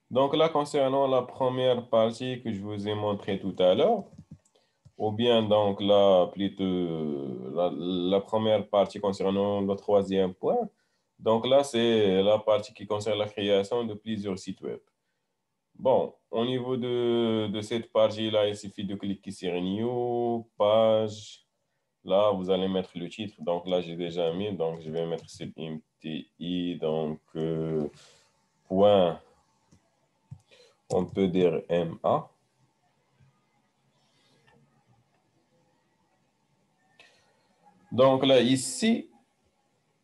Donc là, concernant la première partie que je vous ai montrée tout à l'heure, ou bien donc là, plutôt la première partie concernant le troisième point. Donc là, c'est la partie qui concerne la création de plusieurs sites web. Bon, au niveau de cette partie-là, il suffit de cliquer sur New, page. Là, vous allez mettre le titre. Donc là, j'ai déjà mis. Donc, je vais mettre sur MTI. Donc, point, on peut dire MA. Donc là, ici,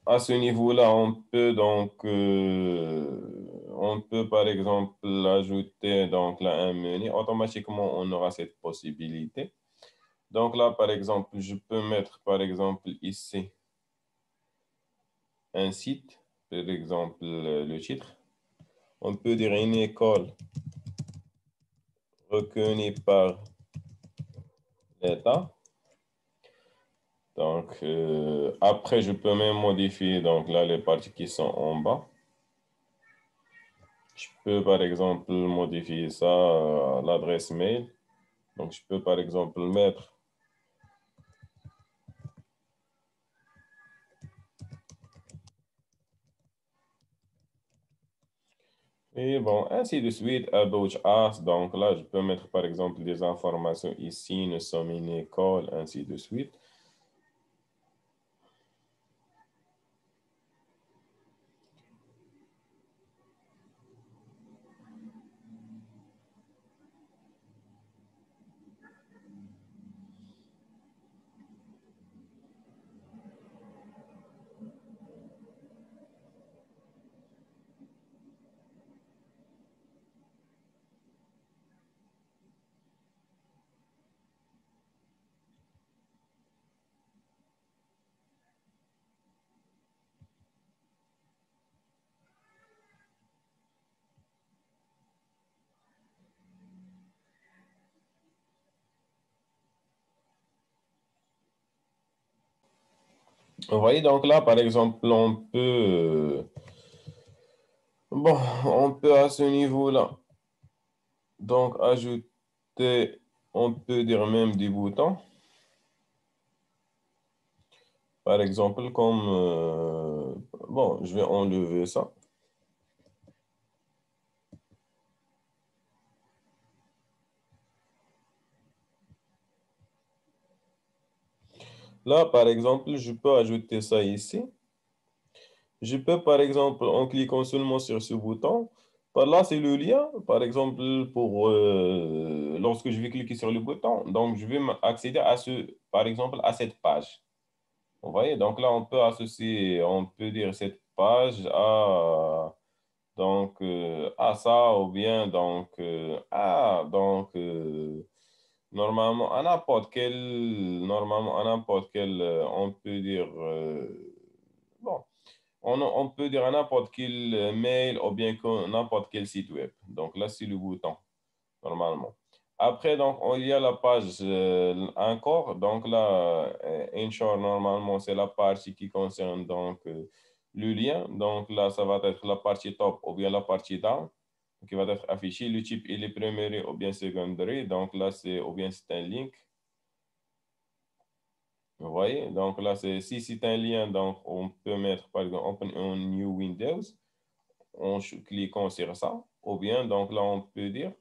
à ce niveau-là, on peut par exemple ajouter donc là un menu. Automatiquement, on aura cette possibilité. Donc là, par exemple, je peux mettre par exemple ici un site, par exemple le titre. On peut dire une école reconnue par l'État. Donc après, je peux même modifier donc là les parties qui sont en bas. Je peux par exemple modifier ça, l'adresse mail. Donc, je peux par exemple mettre et bon, ainsi de suite, about us. Donc là, je peux mettre par exemple des informations ici, nous sommes une école, ainsi de suite. Vous voyez, donc là, par exemple, bon, on peut à ce niveau-là, donc ajouter, on peut dire même des boutons. Par exemple, comme, bon, je vais enlever ça. Là, par exemple, je peux ajouter ça ici. Je peux, par exemple, en cliquant seulement sur ce bouton, par là, c'est le lien, par exemple, lorsque je vais cliquer sur le bouton, donc je vais accéder à par exemple, à cette page. Vous voyez, donc là, on peut associer, on peut dire cette page à ça, ou bien, normalement, à n'importe quel, on peut dire, bon, on peut dire à n'importe quel mail ou bien n'importe quel site web. Donc là, c'est le bouton, normalement. Après, donc, il y a la page encore. Donc là, Ensure, normalement, c'est la partie qui concerne donc le lien. Donc là, ça va être la partie top ou bien la partie down qui va être affichée. Le type, il est primary ou bien secondary. Donc là, ou bien c'est un link. Vous voyez? Donc là, si c'est un lien, donc on peut mettre, par exemple, Open on New Windows en cliquant sur ça. Ou bien, donc là, on peut dire,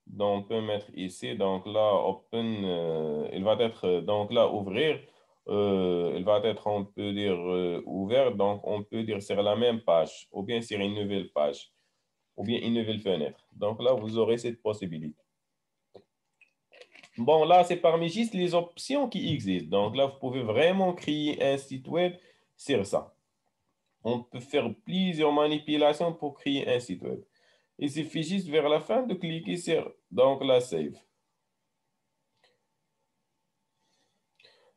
donc on peut mettre ici, donc là, Open, il va être, donc là, ouvrir, il va être, on peut dire, ouvert, donc on peut dire sur la même page, ou bien sur une nouvelle page, ou bien une nouvelle fenêtre. Donc là, vous aurez cette possibilité. Bon, là, c'est parmi juste les options qui existent. Donc là, vous pouvez vraiment créer un site web sur ça. On peut faire plusieurs manipulations pour créer un site web. Il suffit juste vers la fin de cliquer sur donc la save.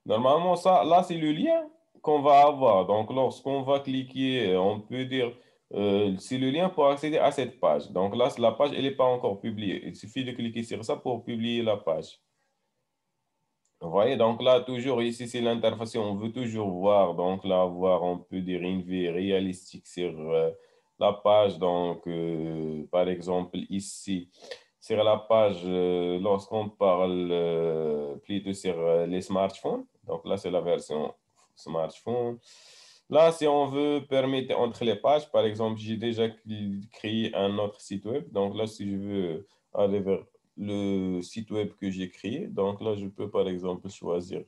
Normalement, ça, là, c'est le lien qu'on va avoir. Donc, lorsqu'on va cliquer, on peut dire, c'est le lien pour accéder à cette page. Donc là, la page, elle n'est pas encore publiée. Il suffit de cliquer sur ça pour publier la page. Vous voyez, donc là, toujours ici, c'est l'interface. On veut toujours voir, donc là, voir, on peut dire une vie réalistique sur la page, donc, par exemple, ici, sur la page, lorsqu'on parle plutôt sur les smartphones, donc là, c'est la version smartphone. Là, si on veut permettre entre les pages, par exemple, j'ai déjà créé un autre site web. Donc là, si je veux aller vers le site web que j'ai créé, donc là, je peux, par exemple, choisir.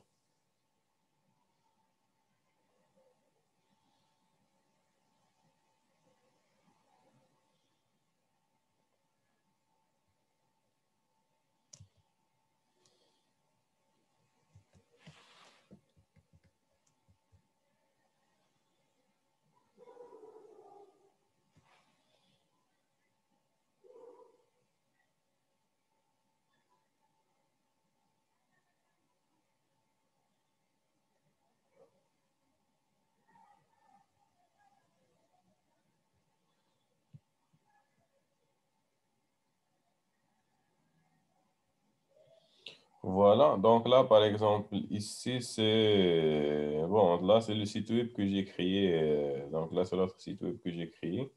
Voilà, donc là, par exemple, ici, c'est bon, là, c'est le site web que j'ai créé. Donc là, c'est l'autre site web que j'ai créé.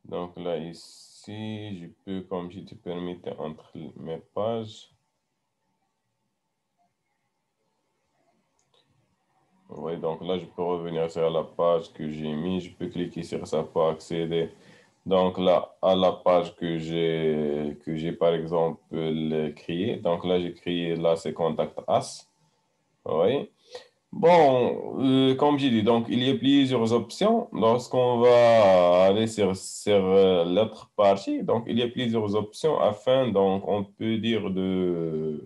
Donc là, ici, je peux, comme je te permettais, entre mes pages. Oui, donc là, je peux revenir sur la page que j'ai mis. Je peux cliquer sur ça pour accéder. Donc là, à la page que j'ai par exemple créée. Donc là, j'ai créé, là, c'est Contact Us. Oui. Bon, comme j'ai dit, donc il y a plusieurs options. Lorsqu'on va aller sur l'autre partie, donc il y a plusieurs options afin, donc on peut dire de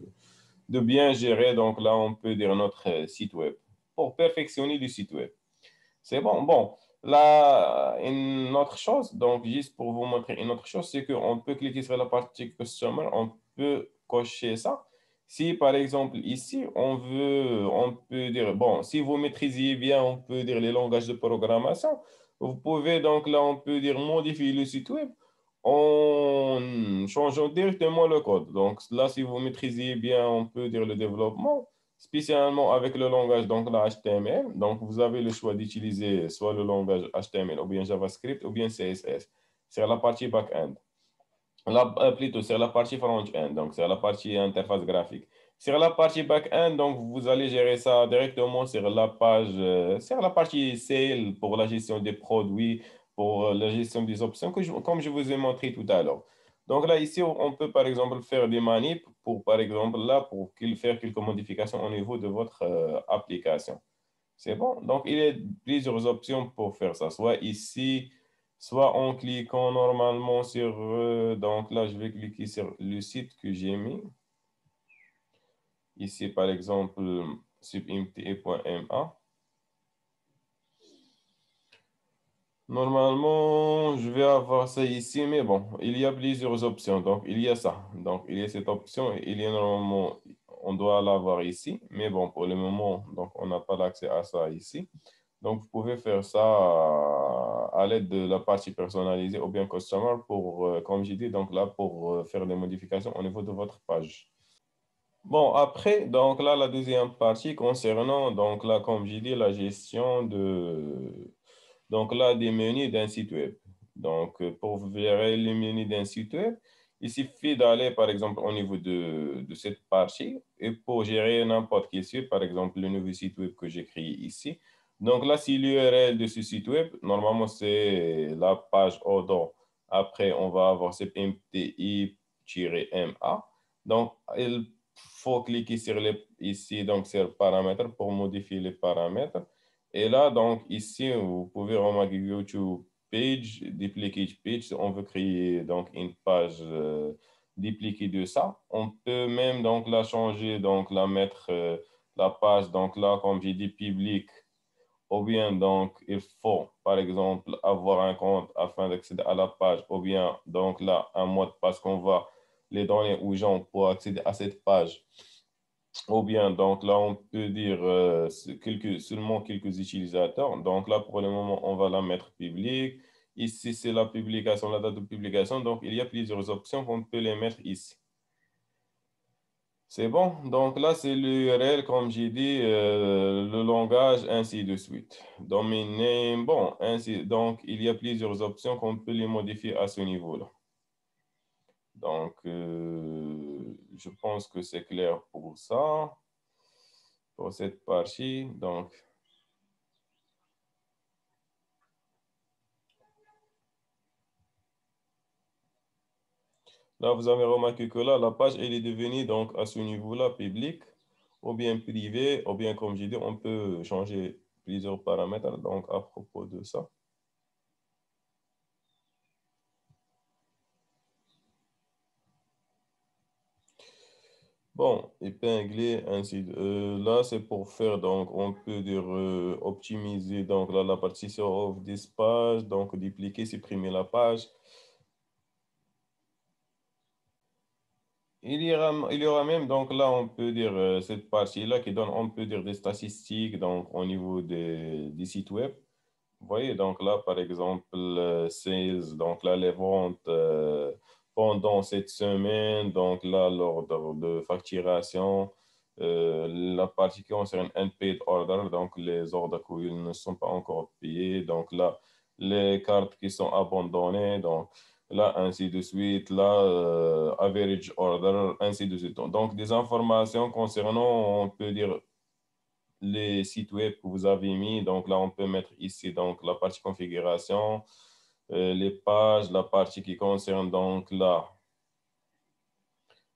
bien gérer, donc là on peut dire notre site web pour perfectionner le site web. C'est bon. Bon, là, une autre chose, donc juste pour vous montrer une autre chose, c'est qu'on peut cliquer sur la partie Customer, on peut cocher ça. Si par exemple ici, on peut dire, bon, si vous maîtrisez bien, on peut dire les langages de programmation, vous pouvez donc là, on peut dire modifier le site web en changeant directement le code. Donc là, si vous maîtrisez bien, on peut dire le développement spécialement avec le langage, donc la HTML. Donc, vous avez le choix d'utiliser soit le langage HTML ou bien JavaScript ou bien CSS. C'est la partie back-end. Plutôt, c'est la partie front-end, donc c'est la partie interface graphique. Sur la partie back-end, donc vous allez gérer ça directement sur la page, sur la partie sale pour la gestion des produits, pour la gestion des options, comme je vous ai montré tout à l'heure. Donc là, ici, on peut par exemple faire des manips pour, par exemple, là, pour faire quelques modifications au niveau de votre application. C'est bon. Donc, il y a plusieurs options pour faire ça. Soit ici, soit en cliquant normalement sur... donc là, je vais cliquer sur le site que j'ai mis. Ici, par exemple, submte.ma. Normalement, je vais avoir ça ici, mais bon, il y a plusieurs options. Donc, il y a ça. Donc, il y a cette option. Il y a normalement, on doit l'avoir ici. Mais bon, pour le moment, donc, on n'a pas l'accès à ça ici. Donc, vous pouvez faire ça à l'aide de la partie personnalisée ou bien customer pour, comme j'ai dit, donc là, pour faire des modifications au niveau de votre page. Bon, après, donc là, la deuxième partie concernant, donc là, comme j'ai dit, la gestion donc là, des menus d'un site web. Donc, pour gérer les menus d'un site web, il suffit d'aller, par exemple, au niveau de cette partie et pour gérer n'importe quel site, par exemple, le nouveau site web que j'ai créé ici. Donc là, si l'URL de ce site web, normalement, c'est la page ODO. Après, on va avoir ce MTI-MA. Donc, il faut cliquer sur ici, donc sur paramètres pour modifier les paramètres. Et là, donc, ici, vous pouvez remarquer go to page, duplicate page. On veut créer donc une page dupliquée de ça. On peut même donc la changer, donc la mettre la page, donc là, comme j'ai dit, public. Ou bien donc, il faut, par exemple, avoir un compte afin d'accéder à la page. Ou bien donc là, un mot de passe qu'on va les donner aux gens pour accéder à cette page. Ou bien, donc là, on peut dire seulement quelques utilisateurs. Donc là, pour le moment, on va la mettre publique. Ici, c'est la publication, la date de publication. Donc, il y a plusieurs options qu'on peut les mettre ici. C'est bon. Donc là, c'est l'URL, comme j'ai dit, le langage, ainsi de suite. Domain name, bon, ainsi. Donc, il y a plusieurs options qu'on peut les modifier à ce niveau-là. Donc, je pense que c'est clair pour ça, pour cette partie. Donc, là, vous avez remarqué que là, la page, elle est devenue donc à ce niveau-là public, ou bien privé, ou bien, comme j'ai dit, on peut changer plusieurs paramètres donc à propos de ça. Bon, épingler, ainsi là, c'est pour faire, donc, on peut dire optimiser donc là, la partition of this page, donc dupliquer, supprimer la page. Il y aura même, donc là, on peut dire cette partie-là qui donne, on peut dire des statistiques donc, au niveau des sites web. Vous voyez, donc là, par exemple, sales, donc là, les ventes pendant cette semaine, donc là, l'ordre de facturation, la partie qui concerne unpaid order, donc les ordres qui ne sont pas encore payés, donc là, les cartes qui sont abandonnées, donc là, ainsi de suite, là, average order, ainsi de suite. Donc, des informations concernant, on peut dire, les sites web que vous avez mis. Donc là, on peut mettre ici donc la partie configuration, les pages, la partie qui concerne donc là,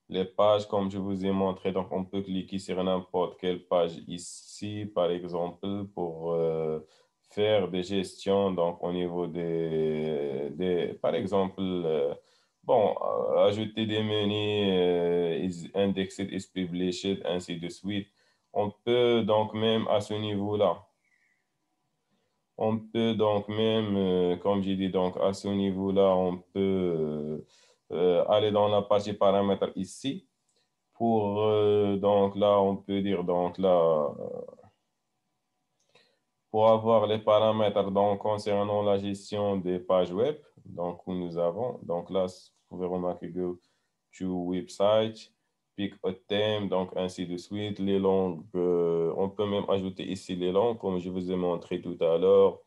les pages comme je vous ai montré. Donc on peut cliquer sur n'importe quelle page ici, par exemple, pour faire des gestions donc au niveau par exemple, bon, ajouter des menus, is indexed, is published, ainsi de suite. On peut donc même à ce niveau-là, on peut donc même, comme j'ai dit, donc à ce niveau-là, on peut aller dans la partie paramètres ici. Pour, donc là, on peut dire, donc là, pour avoir les paramètres donc, concernant la gestion des pages web, donc où nous avons, donc là, vous pouvez remarquer que to website, pick a theme, donc ainsi de suite. Les langues, on peut même ajouter ici les langues, comme je vous ai montré tout à l'heure.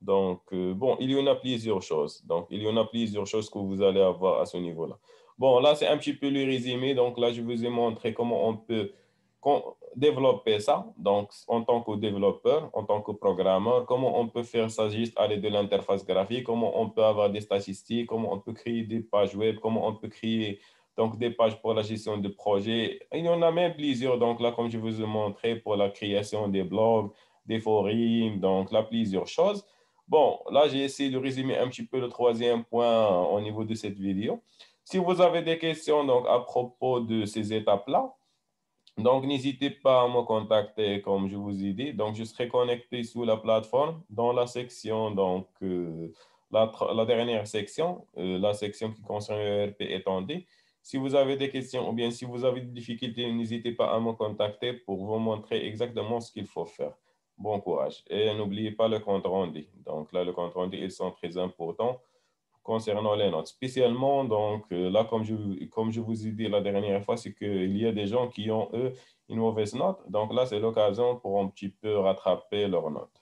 Donc, bon, il y en a plusieurs choses. Donc, il y en a plusieurs choses que vous allez avoir à ce niveau-là. Bon, là, c'est un petit peu le résumé. Donc, là, je vous ai montré comment on peut développer ça. Donc, en tant que développeur, en tant que programmeur, comment on peut faire ça juste à l'aide de l'interface graphique, comment on peut avoir des statistiques, comment on peut créer des pages web, comment on peut créer donc des pages pour la gestion de projets. Il y en a même plusieurs. Donc, là, comme je vous ai montré, pour la création des blogs, des forums, donc là, plusieurs choses. Bon, là, j'ai essayé de résumer un petit peu le troisième point au niveau de cette vidéo. Si vous avez des questions donc, à propos de ces étapes-là, donc n'hésitez pas à me contacter comme je vous ai dit. Donc, je serai connecté sous la plateforme dans la section, donc la dernière section, la section qui concerne le ERP étendu. Si vous avez des questions ou bien si vous avez des difficultés, n'hésitez pas à me contacter pour vous montrer exactement ce qu'il faut faire. Bon courage. Et n'oubliez pas le compte rendu. Donc là, le compte rendu, ils sont très importants concernant les notes. Spécialement, donc là, comme je vous ai dit la dernière fois, c'est qu'il y a des gens qui ont, eux, une mauvaise note. Donc là, c'est l'occasion pour un petit peu rattraper leurs notes.